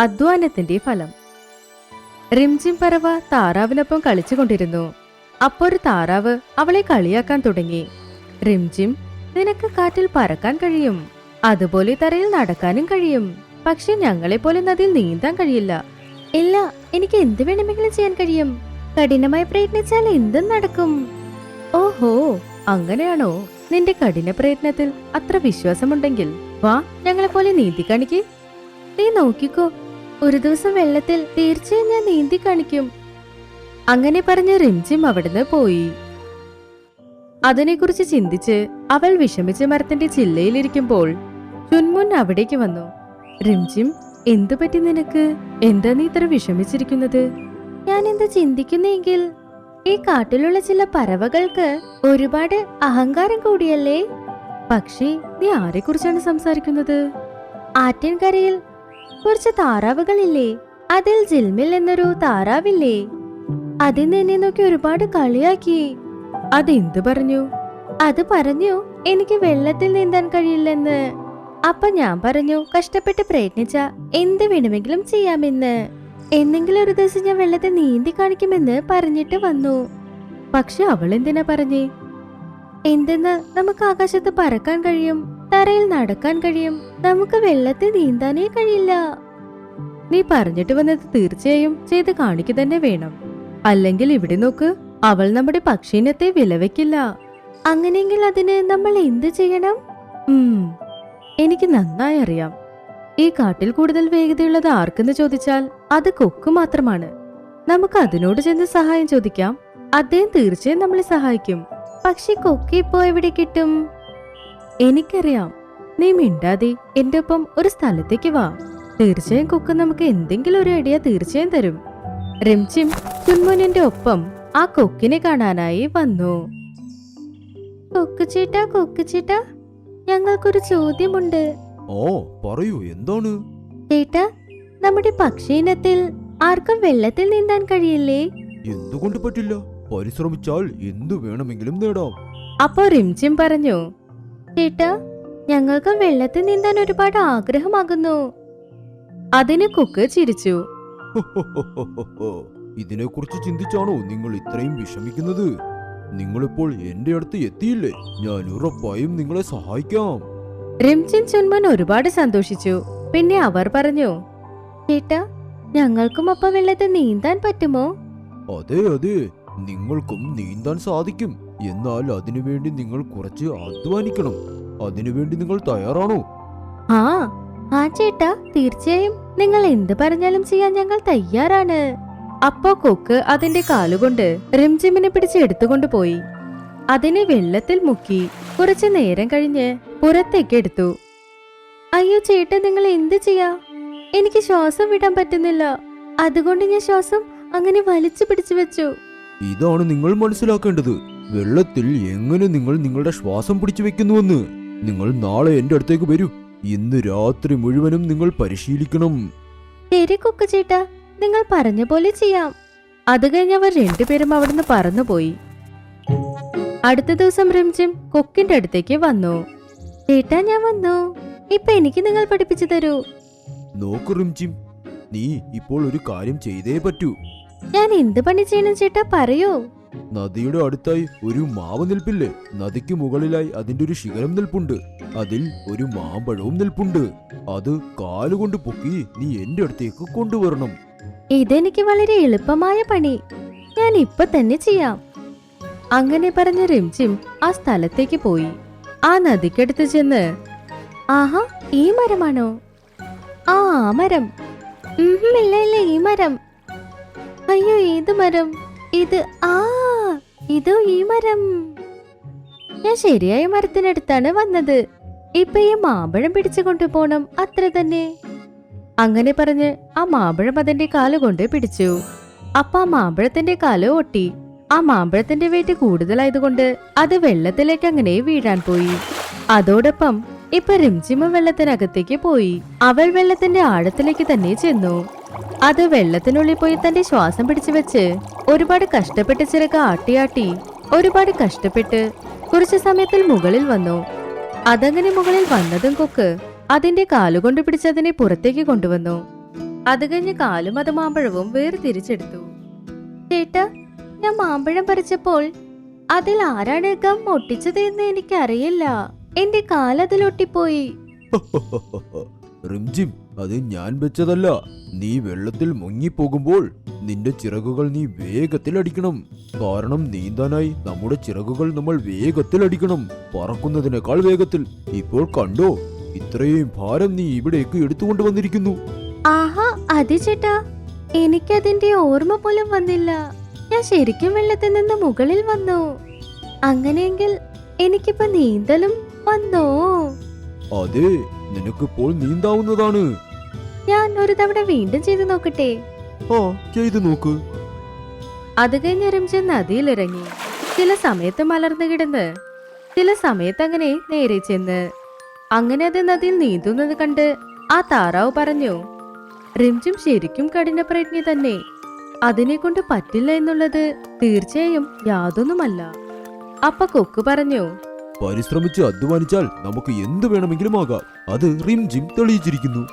അധ്വാനത്തിന്റെ ഫലം. റിംജിം പറവ താറാവിനൊപ്പം കളിച്ചുകൊണ്ടിരുന്നു. അപ്പോൾ ഒരു താറാവ് അവളെ കളിയാക്കാൻ തുടങ്ങി. റിംജിം, നിനക്ക് കാറ്റിൽ പറക്കാൻ കഴിയും, അതുപോലെ തറയിൽ നടക്കാനും കഴിയും, പക്ഷെ ഞങ്ങളെപ്പോലെ നദിയിൽ നീന്താൻ കഴിയില്ല. ഇല്ല, എനിക്ക് എന്ത് വേണമെങ്കിലും ചെയ്യാൻ കഴിയും. കഠിനമായി പ്രയത്നിച്ചാൽ എന്തും നടക്കും. ഓഹോ, അങ്ങനെയാണോ? നിന്റെ കഠിന പ്രയത്നത്തിൽ അത്ര വിശ്വാസമുണ്ടെങ്കിൽ വാ, ഞങ്ങളെപ്പോലെ നീന്തി കാണിക്ക്. നീ നോക്കിക്കോ, ഒരു ദിവസം വെള്ളത്തിൽ തീർച്ചയായും ഞാൻ നീന്തി കാണിക്കും. അങ്ങനെ പറഞ്ഞ് റിംജിം അവിടുന്ന് പോയി. അതിനെക്കുറിച്ച് ചിന്തിച്ച് അവൾ വിഷമിച്ച് മരത്തിന്റെ ചില്ലയിലിരിക്കുമ്പോൾ ചുൻമുൻ അവിടേക്ക് വന്നു. റിംജിം, എന്തു പറ്റി നിനക്ക്? എന്താ നീ ഇത്ര വിഷമിച്ചിരിക്കുന്നത്? ഞാൻ എന്താ ചിന്തിക്കുന്നെങ്കിൽ ഈ കാട്ടിലുള്ള ചില പറവകൾക്ക് ഒരുപാട് അഹങ്കാരം കൂടിയല്ലേ. പക്ഷേ നീ ആരെക്കുറിച്ചാണ് സംസാരിക്കുന്നത്? ആറ്റിൻകരയിൽ കുറച്ച് താറാവുകളില്ലേ, അതിൽ ജിൽമിൽ എന്നൊരു താറാവില്ലേ, അതിന് എന്നെ നോക്കി ഒരുപാട് കളിയാക്കി. അതെന്ത് പറഞ്ഞു? അത് പറഞ്ഞു എനിക്ക് വെള്ളത്തിൽ നീന്താൻ കഴിയില്ലെന്ന്. അപ്പൊ ഞാൻ പറഞ്ഞു കഷ്ടപ്പെട്ട് പ്രയത്നിച്ച എന്ത് വേണമെങ്കിലും ചെയ്യാമെന്ന്. എന്നെങ്കിലും ഒരു ദിവസം ഞാൻ വെള്ളത്തിൽ നീന്തി കാണിക്കുമെന്ന് പറഞ്ഞിട്ട് വന്നു. പക്ഷെ അവൾ എന്തിനാ പറഞ്ഞേ? എന്തെന്ന് നമുക്ക് ആകാശത്ത് പറക്കാൻ കഴിയും, തറയിൽ നടക്കാൻ കഴിയും, നമുക്ക് വെള്ളത്തിൽ നീന്താനേ കഴിയില്ല. നീ പറഞ്ഞിട്ട് വന്നത് തീർച്ചയായും ചെയ്ത് കാണിക്കുക തന്നെ വേണം. അല്ലെങ്കിൽ ഇവിടെ നോക്ക്, അവൾ നമ്മുടെ പക്ഷീനത്തെ വിലവെക്കില്ല. അങ്ങനെയെങ്കിൽ അതിന് നമ്മൾ എന്ത് ചെയ്യണം? എനിക്ക് നന്നായി അറിയാം. ഈ കാട്ടിൽ കൂടുതൽ വേഗതയുള്ളത് ആർക്കെന്ന് ചോദിച്ചാൽ അത് കൊക്ക് മാത്രമാണ്. നമുക്ക് അതിനോട് ചെന്ന് സഹായം ചോദിക്കാം, അദ്ദേഹം തീർച്ചയായും നമ്മളെ സഹായിക്കും. പക്ഷെ കൊക്ക് ഇപ്പോ എവിടെ കിട്ടും? എനിക്കറിയാം. നീ മിണ്ടാതെ എന്റെ ഒപ്പം ഒരു സ്ഥലത്തേക്ക് വാ. തീർച്ചയായും കൊക്ക് നമുക്ക് എന്തെങ്കിലും ഒരു ഐഡിയ തീർച്ചയായും തരും. റിംജിം ചുൻമുനിന്റെ ഒപ്പം ആ കൊക്കിനെ കാണാനായി വന്നു. കൊക്കുചേട്ടാ, കൊക്കുചേട്ടാ, ഞങ്ങൾക്കൊരു ചോദ്യമുണ്ട്. ഓ, പറയൂ, എന്താണ്? ചേട്ടാ, നമ്മുടെ പക്ഷീനത്തിൽ ആർക്കും വെള്ളത്തിൽ നീന്താൻ കഴിയില്ലേ? എന്തുകൊണ്ട് പറ്റില്ല? പരിശ്രമിച്ചാൽ എന്തു വേണമെങ്കിലും നേടാം. അപ്പോ റിംജിം പറഞ്ഞു, ചേട്ടാ, ഞങ്ങൾക്ക് വെള്ളത്തിൽ നീന്താൻ ഒരുപാട് ആഗ്രഹമാകുന്നു. അതിന് കൊക്ക് ചിരിച്ചു. ഇതിനെക്കുറിച്ച് ചിന്തിച്ചാണോ നിങ്ങൾ ഇത്രയും വിഷമിക്കുന്നത്? നിങ്ങളിപ്പോൾ എന്റെ അടുത്ത് എത്തിയില്ലേ, ഞാൻ ഉറപ്പായും നിങ്ങളെ സഹായിക്കാം. റിംജിം ചുൻമുൻ ഒരുപാട് സന്തോഷിച്ചു. പിന്നെ അവർ പറഞ്ഞു, ചേട്ടാ, ഞങ്ങൾക്കും അപ്പ വെള്ളത്തിൽ നീന്താൻ പറ്റുമോ? അതെ അതെ, നിങ്ങൾക്കും നീന്താൻ സാധിക്കും. എന്നാൽ അതിനുവേണ്ടി നിങ്ങൾ കുറച്ച് അധ്വാനിക്കണം. അതിനുവേണ്ടി നിങ്ങൾ തയ്യാറാണോ? ആ ചേട്ടാ, തീർച്ചയായും. നിങ്ങൾ എന്ത് പറഞ്ഞാലും ചെയ്യാൻ ഞങ്ങൾ തയ്യാറാണ്. അപ്പോ കൊക്ക് അതിന്റെ കാലുകൊണ്ട് റിംജിമിനെ പിടിച്ച് എടുത്തുകൊണ്ട് പോയി. അതിനെ വെള്ളത്തിൽ മുക്കി കുറച്ചു നേരം കഴിഞ്ഞ് പുറത്തേക്ക് എടുത്തു. അയ്യോ ചേട്ടാ, നിങ്ങൾ എന്ത് ചെയ്യാ? എനിക്ക് ശ്വാസം വിടാൻ പറ്റുന്നില്ല. അതുകൊണ്ട് ഞാൻ ശ്വാസം അങ്ങനെ വലിച്ചു പിടിച്ചു വെച്ചു. ഇതാണ് നിങ്ങൾ മനസ്സിലാക്കേണ്ടത്. വെള്ളത്തിൽ എങ്ങനെ നിങ്ങൾ നിങ്ങളുടെ ശ്വാസം പിടിച്ചു വെക്കുന്നുവെന്ന്. നിങ്ങൾ നാളെ എന്റെ അടുത്തേക്ക് വരൂ. ഇന്ന് രാത്രി മുഴുവനും നിങ്ങൾ പരിശീലിക്കണം. ശരി കൊക്ക് ചേട്ടാ, നിങ്ങൾ പറഞ്ഞ പോലെ ചെയ്യാം. അത് കഴിഞ്ഞ് അവർ രണ്ടുപേരും അവിടുന്ന് പറന്നുപോയി. അടുത്ത ദിവസം റിംജിം കൊക്കിന്റെ അടുത്തേക്ക് വന്നു. ചേട്ടാ, ഞാൻ വന്നു. ഇപ്പൊ എനിക്ക് നിങ്ങൾ പഠിപ്പിച്ചു തരൂ. നോക്കൂ റിംജിം, നീ ഇപ്പോൾ ഒരു കാര്യം ചെയ്തേ പറ്റൂ. ഞാൻ എന്ത് പണി ചെയ്യണം ചേട്ടാ, പറയൂ. നദിയുടെ അടുത്തായി ഒരു മാവ് നിൽപ്പില്ലേ? നദിക്ക് മുകളിലായി അതിന്റെ ഒരു ശിഖരം നിൽപ്പുണ്ട്. അതിൽ ഒരു മാമ്പഴവും നിൽപ്പുണ്ട്. അത് കാലുകൊണ്ട് പൊക്കി നീ എന്റെ അടുത്തേക്ക് കൊണ്ടുവരണം. ഇതെനിക്ക് വളരെ എളുപ്പമായ പണി. ഞാൻ ഇപ്പൊ തന്നെ ചെയ്യാം. അങ്ങനെ പറഞ്ഞ റിംജിം ആ സ്ഥലത്തേക്ക് പോയി. ആ നദിക്കടുത്ത് ചെന്ന്, ആഹാ, ഈ മരമാണോ? ആ മരം. ഇല്ല ഇല്ല, ഈ മരം. അയ്യോ, ഏത് മരം ഇത്? ഇതോ ഈ മരം. ഞാൻ ശരിയായ മരത്തിനടുത്താണ് വന്നത്. ഇപ്പൊ ഈ മാമ്പഴം പിടിച്ചു കൊണ്ടുപോണം, അത്ര തന്നെ. അങ്ങനെ പറഞ്ഞ് ആ മാമ്പഴം അതിന്റെ കാലുകൊണ്ട് പിടിച്ചു. അപ്പൊ ആ മാമ്പഴത്തിന്റെ കാല് ഒട്ടി. ആ മാമ്പഴത്തിന്റെ വെയിറ്റ് കൂടുതലായതുകൊണ്ട് അത് വെള്ളത്തിലേക്ക് അങ്ങനെ വീഴാൻ പോയി. അതോടൊപ്പം ഇപ്പൊ റിംജിമും വെള്ളത്തിനകത്തേക്ക് പോയി. അവൾ വെള്ളത്തിന്റെ ആഴത്തിലേക്ക് തന്നെ ചെന്നു. അത് വെള്ളത്തിനുള്ളിൽ പോയി തന്റെ ശ്വാസം പിടിച്ചു വെച്ച് ഒരുപാട് കഷ്ടപ്പെട്ട് ചിറക് ആട്ടിയാട്ടി ഒരുപാട് കഷ്ടപ്പെട്ട് കുറച്ചു സമയത്തിൽ മുകളിൽ വന്നു. അതങ്ങനെ മുകളിൽ വന്നതും കൊക്ക് അതിന്റെ കാലുകൊണ്ട് പിടിച്ചതിനെ പുറത്തേക്ക് കൊണ്ടുവന്നു. അത് കഴിഞ്ഞ് കാലും അത് മാമ്പഴവും വേർതിരിച്ചെടുത്തു. ചേട്ടാ, ഞാൻ മാമ്പഴം പറിച്ചപ്പോൾ അതിൽ ആരാണ് ഗം ഒട്ടിച്ചത് എന്ന് എനിക്കറിയില്ല. എന്റെ കാലതിലൊട്ടിപ്പോയി. റിംജിം, അത് ഞാൻ വെച്ചതല്ല. നീ വെള്ളത്തിൽ മുങ്ങിപ്പോകുമ്പോൾ നിന്റെ ചിറകുകൾ നീ വേഗത്തിൽ അടിക്കണം. കാരണം നീന്താനായി നമ്മുടെ ചിറകുകൾ നമ്മൾ വേഗത്തിൽ അടിക്കണം, പറക്കുന്നതിനേക്കാൾ വേഗത്തിൽ. ഇപ്പോൾ കണ്ടോ, ഇത്രയും ഭാരം നീ ഇവിടേക്ക് എടുത്തുകൊണ്ട് വന്നിരിക്കുന്നു. ആഹാ, അതെ ചേട്ടാ, എനിക്കതിന്റെ ഓർമ്മ പോലും വന്നില്ല. ഞാൻ ശരിക്കും വെള്ളത്തിൽ നിന്ന് മുകളിൽ വന്നു. അങ്ങനെയെങ്കിൽ എനിക്കിപ്പോ നീന്തലും വന്നോ? അതെ, നിനക്കിപ്പോൾ നീന്താവുന്നതാണ്. ഞാൻ ഒരു തവണ വീണ്ടും ചെയ്തു നോക്കട്ടെ. ആ, ചെയ്തു നോക്ക്. അത് കഴിഞ്ഞ് റിംജിം നദിയിലിറങ്ങി. ചില സമയത്ത് മലർന്നു കിടന്ന്, ചില സമയത്ത് അങ്ങനെ നേരെ ചെന്ന്. അങ്ങനെ അത് നദിയിൽ നീന്തുന്നത് കണ്ട് ആ താറാവ് പറഞ്ഞു, റിംജിം ശരിക്കും കഠിനപ്രയത്നി തന്നെ. അതിനെ കൊണ്ട് പറ്റില്ല എന്നുള്ളത് തീർച്ചയായും യാതൊന്നുമല്ല. അപ്പ കൊക്ക് പറഞ്ഞു, പരിശ്രമിച്ച് അധ്വാനിച്ചാൽ നമുക്ക് എന്ത് വേണമെങ്കിലും ആകാം. അത് റിംജിം തെളിയിച്ചിരിക്കുന്നു.